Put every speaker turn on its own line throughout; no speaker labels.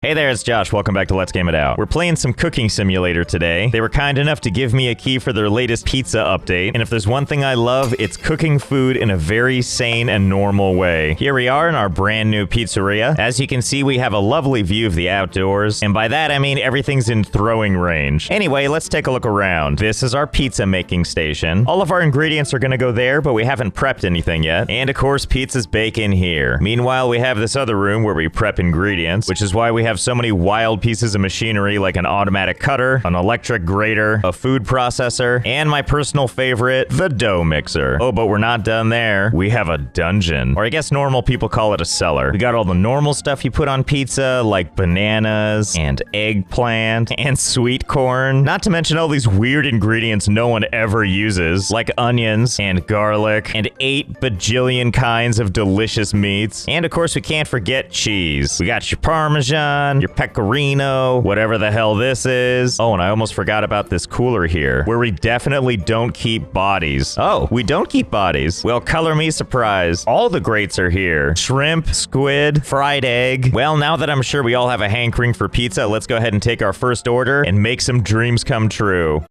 Hey there, it's Josh. Welcome back to Let's Game It Out. We're playing some cooking simulator today. They were kind enough to give me a key for their latest pizza update, and if there's one thing I love, it's cooking food in a very sane and normal way. Here we are in our brand new pizzeria. As you can see, we have a lovely view of the outdoors, and by that I mean everything's in throwing range. Anyway, let's take a look around. This is our pizza making station. All of our ingredients are gonna go there, but we haven't prepped anything yet. And of course, pizza's bake in here. Meanwhile, we have this other room where we prep ingredients, which is why we have so many wild pieces of machinery like an automatic cutter, an electric grater, a food processor, and my personal favorite, the dough mixer. Oh, but we're not done there. We have a dungeon, or I guess normal people call it a cellar. We got all the normal stuff you put on pizza, like bananas and eggplant and sweet corn, not to mention all these weird ingredients no one ever uses, like onions and garlic and 8 bajillion kinds of delicious meats. And of course, we can't forget cheese. We got your Parmesan, your pecorino, whatever the hell this is. Oh, and I almost forgot about this cooler here, where we definitely don't keep bodies. Oh, we don't keep bodies. Well, color me surprised. All the greats are here. Shrimp, squid, fried egg. Well, now that I'm sure we all have a hankering for pizza, let's go ahead and take our first order and make some dreams come true.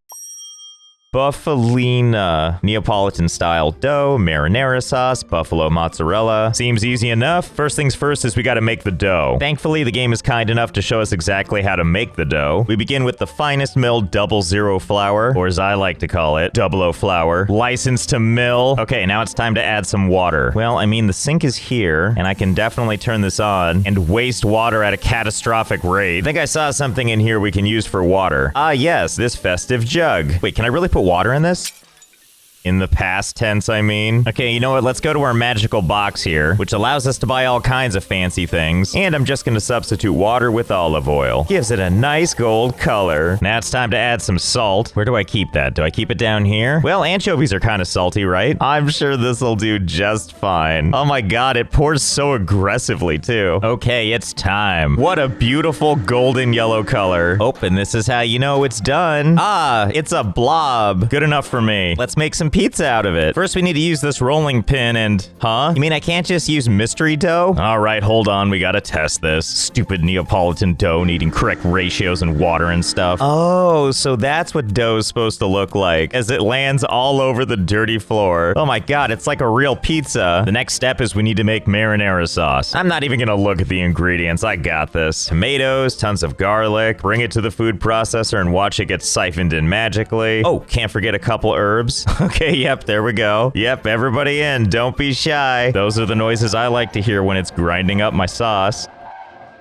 Buffalina, Neapolitan style dough, marinara sauce, buffalo mozzarella. Seems easy enough. First things first is we gotta make the dough. Thankfully, the game is kind enough to show us exactly how to make the dough. We begin with the finest milled 00 flour, or as I like to call it, 00 flour. Licensed to mill. Okay, now it's time to add some water. Well, I mean, the sink is here, and I can definitely turn this on and waste water at a catastrophic rate. I think I saw something in here we can use for water. Ah, yes, this festive jug. Wait, can I really put water in this? In the past tense, I mean. Okay, you know what? Let's go to our magical box here, which allows us to buy all kinds of fancy things. And I'm just gonna substitute water with olive oil. Gives it a nice gold color. Now it's time to add some salt. Where do I keep that? Do I keep it down here? Well, anchovies are kind of salty, right? I'm sure this'll do just fine. Oh my god, it pours so aggressively, too. Okay, it's time. What a beautiful golden yellow color. Oh, and this is how you know it's done. Ah, it's a blob. Good enough for me. Let's make some pizza out of it. First, we need to use this rolling pin and... Huh? You mean I can't just use mystery dough? Alright, hold on. We gotta test this. Stupid Neapolitan dough needing correct ratios and water and stuff. Oh, so that's what dough is supposed to look like as it lands all over the dirty floor. Oh my god, it's like a real pizza. The next step is we need to make marinara sauce. I'm not even gonna look at the ingredients. I got this. Tomatoes, tons of garlic. Bring it to the food processor and watch it get siphoned in magically. Oh, can't forget a couple herbs. Okay, yep, there we go. Yep, everybody in. Don't be shy. Those are the noises I like to hear when it's grinding up my sauce.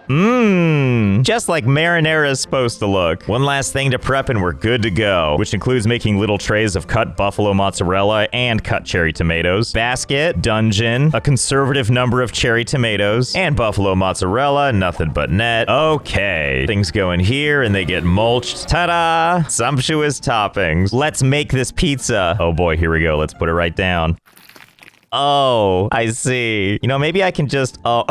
Mmm, just like marinara is supposed to look. One last thing to prep and we're good to go, which includes making little trays of cut buffalo mozzarella and cut cherry tomatoes, basket, dungeon, a conservative number of cherry tomatoes, and buffalo mozzarella, nothing but net. Okay, things go in here and they get mulched. Ta-da! Sumptuous toppings. Let's make this pizza. Oh boy, here we go. Let's put it right down. Oh, I see. You know, maybe I can just... Oh,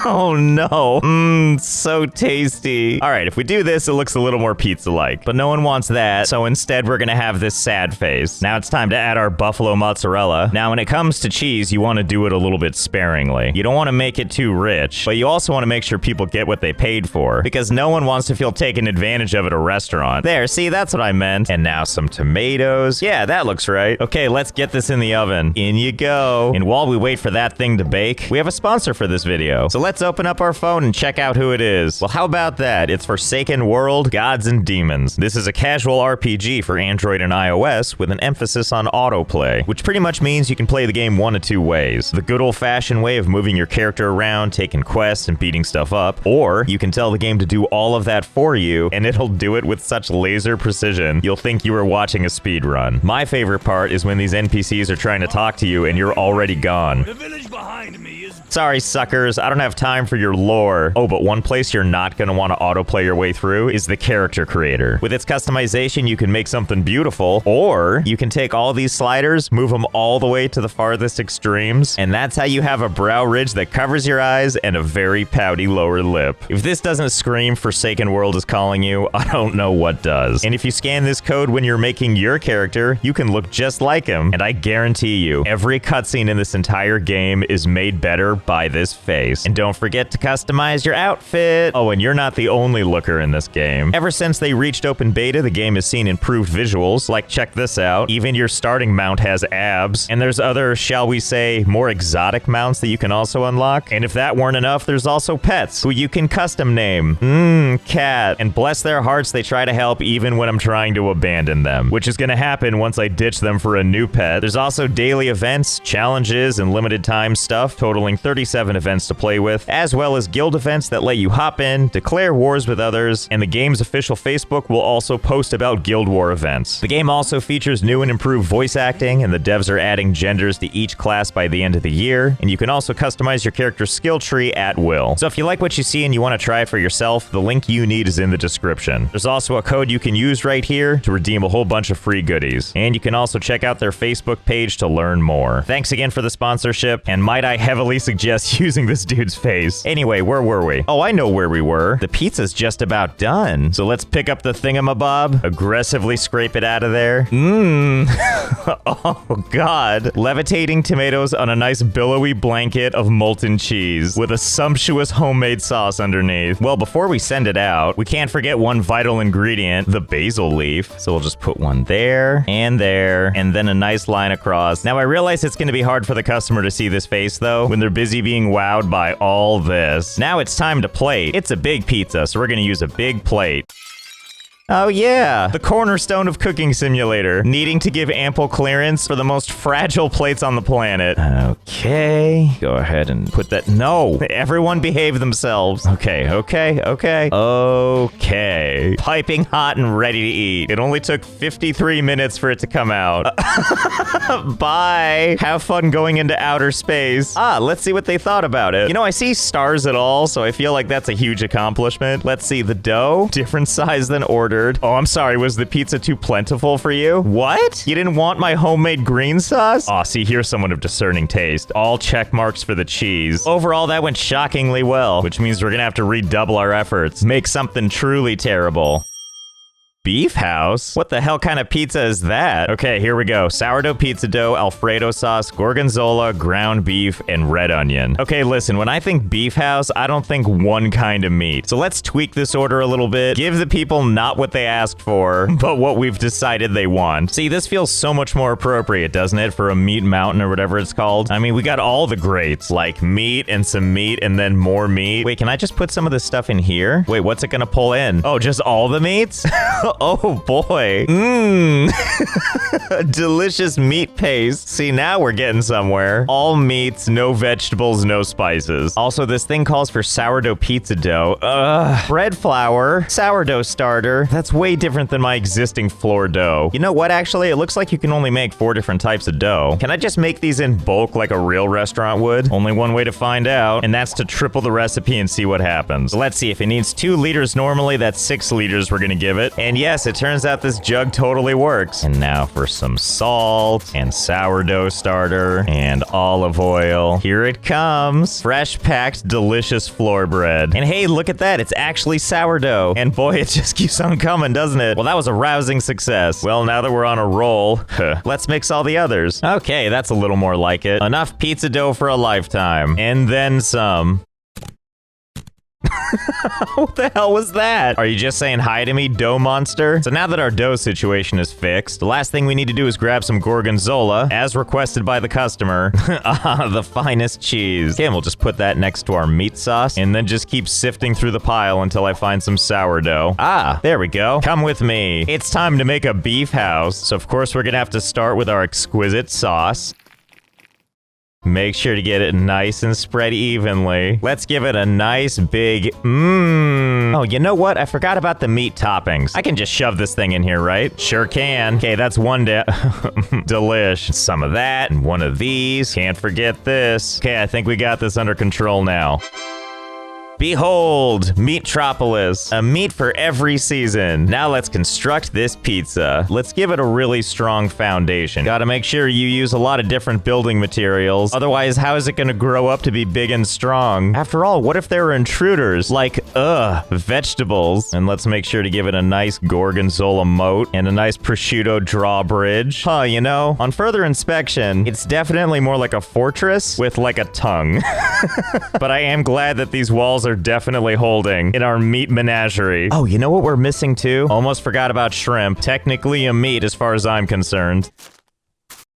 oh no. Mmm, so tasty. All right, if we do this, it looks a little more pizza-like. But no one wants that, so instead we're gonna have this sad face. Now it's time to add our buffalo mozzarella. Now, when it comes to cheese, you want to do it a little bit sparingly. You don't want to make it too rich, but you also want to make sure people get what they paid for, because no one wants to feel taken advantage of at a restaurant. There, see, that's what I meant. And now some tomatoes. Yeah, that looks right. Okay, let's get this in the oven. In you go. And while we wait for that thing to bake, we have a sponsor for this video. So let's open up our phone and check out who it is. Well, how about that? It's Forsaken World, Gods and Demons. This is a casual RPG for Android and iOS with an emphasis on autoplay, which pretty much means you can play the game one of two ways. The good old-fashioned way of moving your character around, taking quests, and beating stuff up, or you can tell the game to do all of that for you, and it'll do it with such laser precision, you'll think you were watching a speedrun. My favorite part is when these NPCs are trying to talk to you and you're already gone.
The village behind me is...
Sorry, suckers, I don't have time for your lore. Oh, but one place you're not gonna want to autoplay your way through is the character creator. With its customization, you can make something beautiful, or you can take all these sliders, move them all the way to the farthest extremes, and that's how you have a brow ridge that covers your eyes and a very pouty lower lip. If this doesn't scream Forsaken World is calling you, I don't know what does. And if you scan this code when you're making your character, you can look just like him, and I guarantee you, every cutscene in this entire game is made better by this face. And don't forget to customize your outfit. Oh, and you're not the only looker in this game. Ever since they reached open beta, the game has seen improved visuals. Like, check this out. Even your starting mount has abs. And there's other, shall we say, more exotic mounts that you can also unlock. And if that weren't enough, there's also pets who you can custom name. Cat. And bless their hearts, they try to help even when I'm trying to abandon them, which is gonna happen once I ditch them for a new pet. There's also daily events, challenges, and limited time stuff, totaling 37 events to play with, as well as guild events that let you hop in, declare wars with others, and the game's official Facebook will also post about guild war events. The game also features new and improved voice acting, and the devs are adding genders to each class by the end of the year, and you can also customize your character's skill tree at will. So if you like what you see and you want to try it for yourself, the link you need is in the description. There's also a code you can use right here to redeem a whole bunch of free goodies, and you can also check out their Facebook page to learn more. Thanks again for the sponsorship, and might I heavily suggest using this dude's face. Anyway, where were we? Oh, I know where we were. The pizza's just about done. So let's pick up the thingamabob, aggressively scrape it out of there. Oh, God. Levitating tomatoes on a nice billowy blanket of molten cheese with a sumptuous homemade sauce underneath. Well, before we send it out, we can't forget one vital ingredient, the basil leaf. So we'll just put one there, and then a nice line across. Now, I realize it's going to be hard for the customer to see this face, though, when they're busy being wowed by all this. Now it's time to plate. It's a big pizza, so we're going to use a big plate. Oh yeah, the cornerstone of Cooking Simulator, needing to give ample clearance for the most fragile plates on the planet. Okay, go ahead and put that. No, everyone behave themselves. Okay. Piping hot and ready to eat. It only took 53 minutes for it to come out. Bye. Have fun going into outer space. Let's see what they thought about it. You know, I see stars at all, so I feel like that's a huge accomplishment. Let's see, the dough, different size than ordered. Oh, I'm sorry, was the pizza too plentiful for you? What? You didn't want my homemade green sauce? Aw, see, here's someone of discerning taste. All check marks for the cheese. Overall, that went shockingly well, which means we're gonna have to redouble our efforts. Make something truly terrible. Beef house? What the hell kind of pizza is that? Okay, here we go. Sourdough pizza dough, Alfredo sauce, gorgonzola, ground beef, and red onion. Okay, listen, when I think beef house, I don't think one kind of meat. So let's tweak this order a little bit. Give the people not what they asked for, but what we've decided they want. See, this feels so much more appropriate, doesn't it, for a meat mountain or whatever it's called? I mean, we got all the greats, like meat and some meat and then more meat. Wait, can I just put some of this stuff in here? Wait, what's it gonna pull in? Oh, just all the meats? Oh boy. Delicious meat paste. See, now we're getting somewhere. All meats, no vegetables, no spices. Also, this thing calls for sourdough pizza dough. Bread flour, sourdough starter. That's way different than my existing flour dough. You know what, actually? It looks like you can only make 4 different types of dough. Can I just make these in bulk like a real restaurant would? Only one way to find out, and that's to triple the recipe and see what happens. Let's see, if it needs 2 liters normally, that's 6 liters we're gonna give it. And yes, it turns out this jug totally works. And now for some salt and sourdough starter and olive oil. Here it comes. Fresh packed, delicious flour bread. And hey, look at that. It's actually sourdough. And boy, it just keeps on coming, doesn't it? Well, that was a rousing success. Well, now that we're on a roll, let's mix all the others. Okay, that's a little more like it. Enough pizza dough for a lifetime. And then some. What the hell was that? Are you just saying hi to me, dough monster? So now that our dough situation is fixed, the last thing we need to do is grab some gorgonzola, as requested by the customer. The finest cheese. Okay, and we'll just put that next to our meat sauce, and then just keep sifting through the pile until I find some sourdough. There we go. Come with me. It's time to make a beef house. So of course we're gonna have to start with our exquisite sauce. Make sure to get it nice and spread evenly. Let's give it a nice big Oh, you know what? I forgot about the meat toppings. I can just shove this thing in here, right? Sure can. Okay, that's one delish. Some of that and one of these. Can't forget this. Okay, I think we got this under control now. Behold, Meatropolis, a meat for every season. Now let's construct this pizza. Let's give it a really strong foundation. Gotta make sure you use a lot of different building materials. Otherwise, how is it gonna grow up to be big and strong? After all, what if there are intruders? Like, vegetables. And let's make sure to give it a nice gorgonzola moat and a nice prosciutto drawbridge. Huh, you know, on further inspection, it's definitely more like a fortress with like a tongue. But I am glad that these walls are definitely holding in our meat menagerie. Oh, you know what we're missing too? Almost forgot about shrimp. Technically a meat as far as I'm concerned.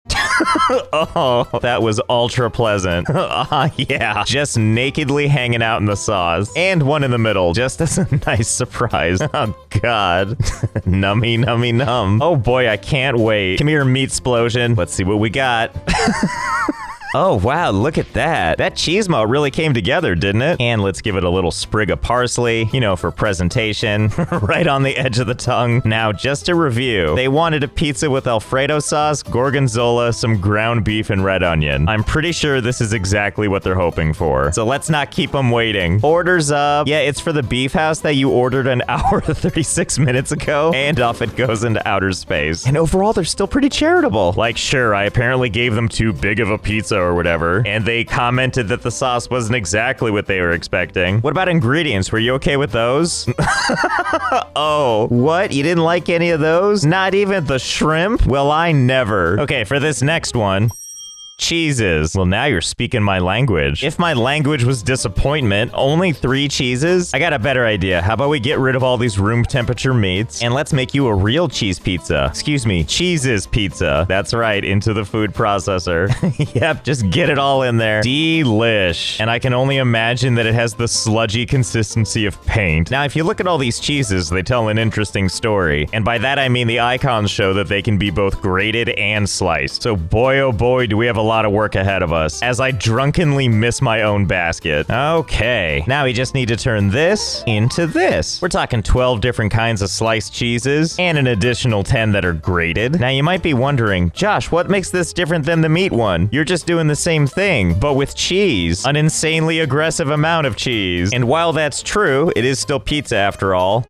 Oh, that was ultra pleasant. Yeah. Just nakedly hanging out in the sauce. And one in the middle, just as a nice surprise. Oh, God. Nummy, nummy, num. Oh, boy, I can't wait. Come here, meat explosion. Let's see what we got. Oh, wow, look at that. That cheese moat really came together, didn't it? And let's give it a little sprig of parsley, you know, for presentation. Right on the edge of the tongue. Now, just to review, they wanted a pizza with Alfredo sauce, gorgonzola, some ground beef, and red onion. I'm pretty sure this is exactly what they're hoping for. So let's not keep them waiting. Orders up. Yeah, it's for the beef house that you ordered an hour 36 minutes ago. And off it goes into outer space. And overall, they're still pretty charitable. Like, sure, I apparently gave them too big of a pizza or whatever, and they commented that the sauce wasn't exactly what they were expecting. What about ingredients? Were you okay with those? Oh, what? You didn't like any of those? Not even the shrimp? Well, I never. Okay, for this next one, cheeses. Well, now you're speaking my language. If my language was disappointment, only 3 cheeses? I got a better idea. How about we get rid of all these room temperature meats and let's make you a real cheese pizza. Excuse me, cheeses pizza. That's right, into the food processor. Yep, just get it all in there. Delish. And I can only imagine that it has the sludgy consistency of paint. Now, if you look at all these cheeses, they tell an interesting story. And by that, I mean the icons show that they can be both grated and sliced. So boy, oh boy, do we have a lot of work ahead of us as I drunkenly miss my own basket. Okay, now we just need to turn this into this. We're talking 12 different kinds of sliced cheeses and an additional 10 that are grated. Now you might be wondering, Josh, what makes this different than the meat one? You're just doing the same thing, but with cheese. An insanely aggressive amount of cheese. And while that's true, it is still pizza after all.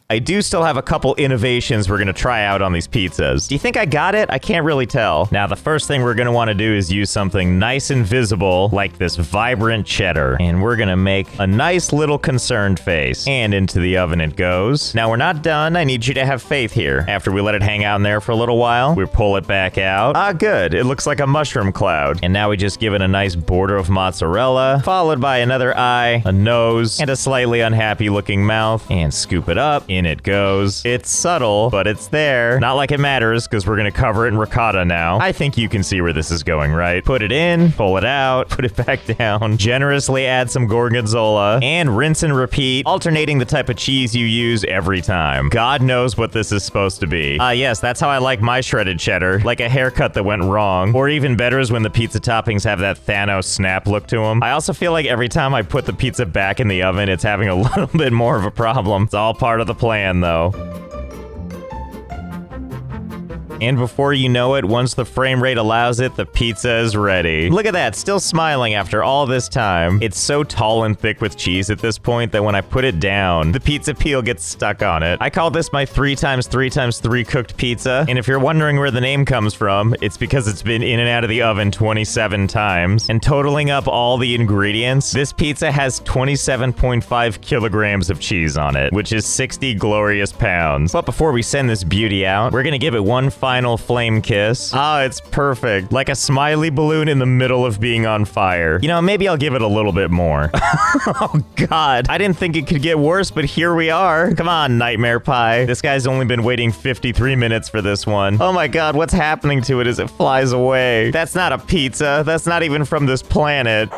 I do still have a couple innovations we're gonna try out on these pizzas. Do you think I got it? I can't really tell. Now, the first thing we're gonna wanna do is use something nice and visible, like this vibrant cheddar. And we're gonna make a nice little concerned face. And into the oven it goes. Now, we're not done. I need you to have faith here. After we let it hang out in there for a little while, we pull it back out. Ah, good. It looks like a mushroom cloud. And now we just give it a nice border of mozzarella, followed by another eye, a nose, and a slightly unhappy looking mouth. And scoop it up. In it goes. It's subtle, but it's there. Not like it matters, because we're gonna cover it in ricotta now. I think you can see where this is going, right? Put it in, pull it out, put it back down, generously add some gorgonzola, and rinse and repeat, alternating the type of cheese you use every time. God knows what this is supposed to be. Yes, that's how I like my shredded cheddar, like a haircut that went wrong. Or even better is when the pizza toppings have that Thanos snap look to them. I also feel like every time I put the pizza back in the oven, it's having a little bit more of a problem. It's all part of the plan, though. And before you know it, once the frame rate allows it, the pizza is ready. Look at that, still smiling after all this time. It's so tall and thick with cheese at this point that when I put it down, the pizza peel gets stuck on it. I call this my 3x3x3 cooked pizza. And if you're wondering where the name comes from, it's because it's been in and out of the oven 27 times. And totaling up all the ingredients, this pizza has 27.5 kilograms of cheese on it, which is 60 glorious pounds. But before we send this beauty out, we're gonna give it one final flame kiss. Ah, it's perfect. Like a smiley balloon in the middle of being on fire. You know, maybe I'll give it a little bit more. Oh, God. I didn't think it could get worse, but here we are. Come on, Nightmare Pie. This guy's only been waiting 53 minutes for this one. Oh my God, what's happening to it as it flies away? That's not a pizza. That's not even from this planet.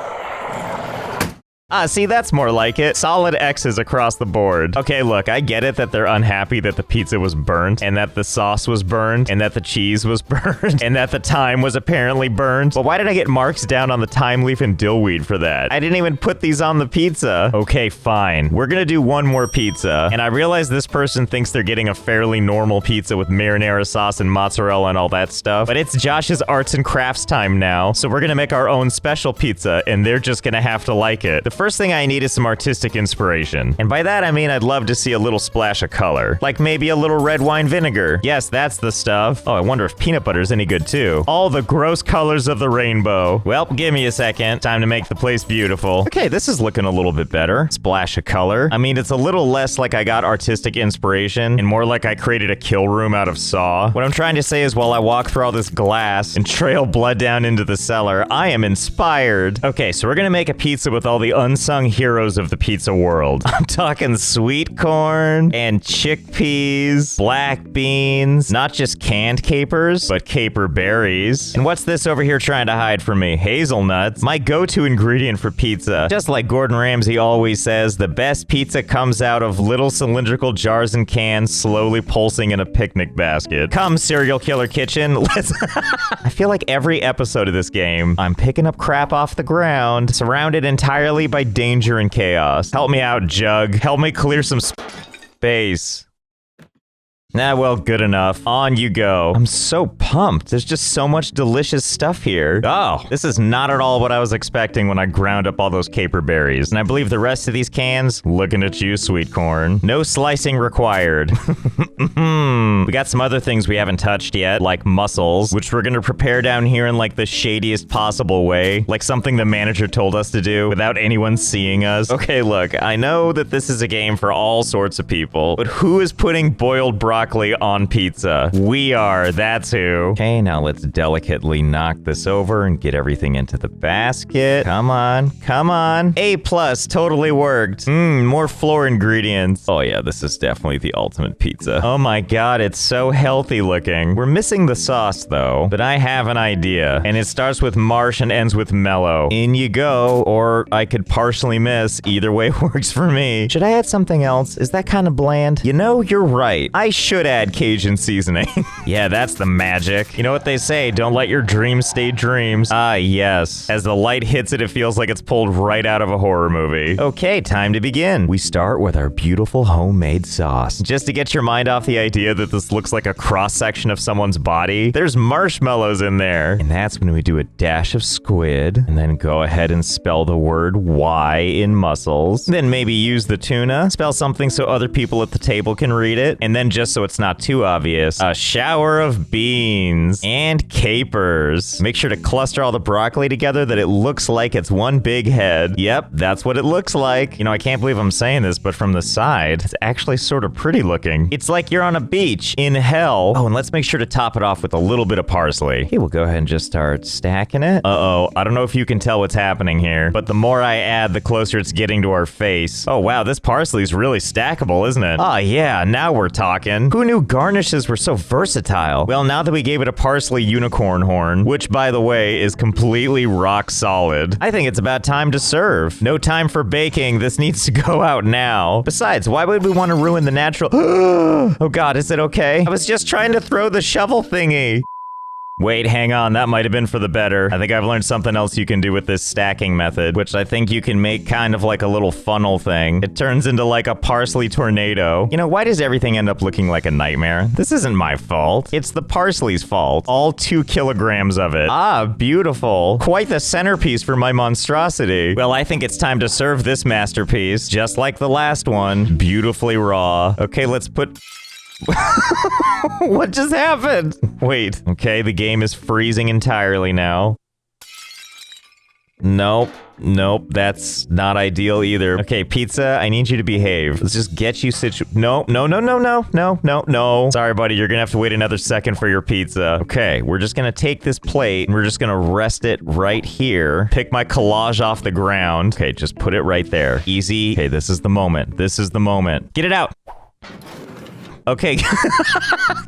Ah, see, that's more like it. Solid X's across the board. Okay, look, I get it that they're unhappy that the pizza was burnt, and that the sauce was burned, and that the cheese was burned, and that the thyme was apparently burned. But why did I get marks down on the thyme leaf and dillweed for that? I didn't even put these on the pizza. Okay, fine. We're gonna do one more pizza, and I realize this person thinks they're getting a fairly normal pizza with marinara sauce and mozzarella and all that stuff, but it's Josh's arts and crafts time now, so we're gonna make our own special pizza, and they're just gonna have to like it. The first thing I need is some artistic inspiration. And by that, I mean I'd love to see a little splash of color. Like maybe a little red wine vinegar. Yes, that's the stuff. Oh, I wonder if peanut butter's any good too. All the gross colors of the rainbow. Well, give me a second. Time to make the place beautiful. Okay, this is looking a little bit better. Splash of color. I mean, it's a little less like I got artistic inspiration and more like I created a kill room out of Saw. What I'm trying to say is while I walk through all this glass and trail blood down into the cellar, I am inspired. Okay, so we're gonna make a pizza with all the unsung heroes of the pizza world. I'm talking sweet corn and chickpeas, black beans, not just canned capers, but caper berries. And what's this over here trying to hide from me? Hazelnuts, my go-to ingredient for pizza. Just like Gordon Ramsay always says, the best pizza comes out of little cylindrical jars and cans slowly pulsing in a picnic basket. Come, serial killer kitchen, let's... I feel like every episode of this game, I'm picking up crap off the ground, surrounded entirely by danger and chaos. Help me out, Jug. Help me clear some space. Nah, well, good enough. On you go. I'm so pumped. There's just so much delicious stuff here. Oh, this is not at all what I was expecting when I ground up all those caper berries. And I believe the rest of these cans, looking at you, sweet corn. No slicing required. We got some other things we haven't touched yet, like mussels, which we're gonna prepare down here in like the shadiest possible way, like something the manager told us to do without anyone seeing us. Okay, look, I know that this is a game for all sorts of people, but who is putting boiled broccoli on pizza? We are, that's who. Okay, now let's delicately knock this over and get everything into the basket. Come on, come on. A+, totally worked. More flour ingredients. Oh yeah, this is definitely the ultimate pizza. Oh my god, it's so healthy looking. We're missing the sauce though, but I have an idea. And it starts with marsh and ends with mellow. In you go, or I could partially miss. Either way works for me. Should I add something else? Is that kind of bland? You know, you're right. I should add Cajun seasoning. Yeah, that's the magic. You know what they say, don't let your dreams stay dreams. Ah, yes. As the light hits it, it feels like it's pulled right out of a horror movie. Okay, time to begin. We start with our beautiful homemade sauce. Just to get your mind off the idea that this looks like a cross-section of someone's body, there's marshmallows in there. And that's when we do a dash of squid, and then go ahead and spell the word Y in mussels. Then maybe use the tuna, spell something so other people at the table can read it, and then just so it's not too obvious, a shower of beans and capers. Make sure to cluster all the broccoli together that it looks like it's one big head. Yep, that's what it looks like. You know, I can't believe I'm saying this, but from the side, it's actually sort of pretty looking. It's like you're on a beach in hell. Oh, and let's make sure to top it off with a little bit of parsley. Okay, we'll go ahead and just start stacking it. Uh-oh, I don't know if you can tell what's happening here, but the more I add, the closer it's getting to our face. Oh wow, this parsley's really stackable, isn't it? Oh yeah, now we're talking. Who knew garnishes were so versatile? Well, now that we gave it a parsley unicorn horn, which by the way is completely rock solid, I think it's about time to serve. No time for baking, this needs to go out now. Besides, why would we want to ruin the natural— Oh god, is it okay? I was just trying to throw the shovel thingy. Wait, hang on, that might have been for the better. I think I've learned something else you can do with this stacking method, which I think you can make kind of like a little funnel thing. It turns into like a parsley tornado. You know, why does everything end up looking like a nightmare? This isn't my fault. It's the parsley's fault. All 2 kilograms of it. Ah, beautiful. Quite the centerpiece for my monstrosity. Well, I think it's time to serve this masterpiece, just like the last one. Beautifully raw. Okay, let's put— What just happened? Wait. Okay, the game is freezing entirely now. Nope. Nope, that's not ideal either. Okay, pizza, I need you to behave. Let's just get you No. Sorry, buddy, you're gonna have to wait another second for your pizza. Okay, we're just gonna take this plate and we're just gonna rest it right here. Pick my collage off the ground. Okay, just put it right there. Easy. Okay, this is the moment. This is the moment. Get it out. Okay,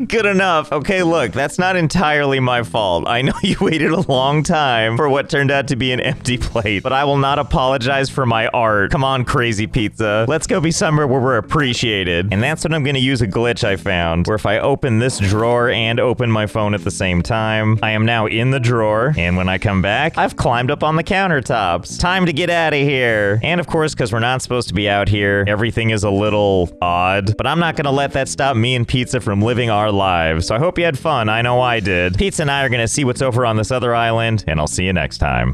good enough. Okay, look, that's not entirely my fault. I know you waited a long time for what turned out to be an empty plate, but I will not apologize for my art. Come on, crazy pizza. Let's go be somewhere where we're appreciated. And that's when I'm gonna use a glitch I found, where if I open this drawer and open my phone at the same time, I am now in the drawer, and when I come back, I've climbed up on the countertops. Time to get out of here. And of course, because we're not supposed to be out here, everything is a little odd, but I'm not gonna let that stop me and Pizza from living our lives. So I hope you had fun. I know I did. Pizza and I are gonna see what's over on this other island, and I'll see you next time.